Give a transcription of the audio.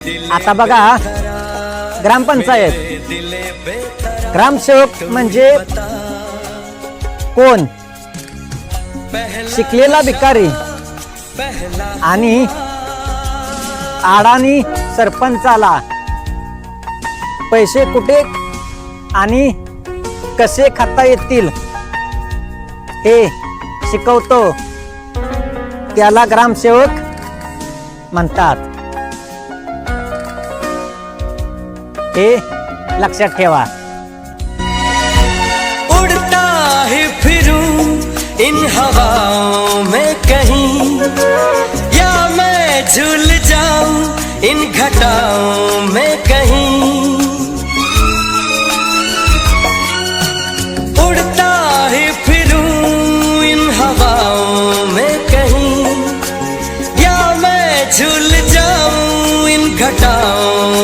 आता बघा, ग्रामपंचायत ग्रामसेवक म्हणजे कोण? शिकलेला भिकारी आणि अडाणी सरपंचाला पैसे कुठे आणि कसे खाता येतील हे शिकवतो, त्याला ग्रामसेवक म्हणतात. हे लक्षात ठेवा. उड़ता ही फिरूं इन हवाओं में कहीं, या मैं झूल जाऊं इन घटाओं में कहीं. उड़ता ही फिरूं इन हवाओं में कहीं, या मैं झूल जाऊं इन घटाओं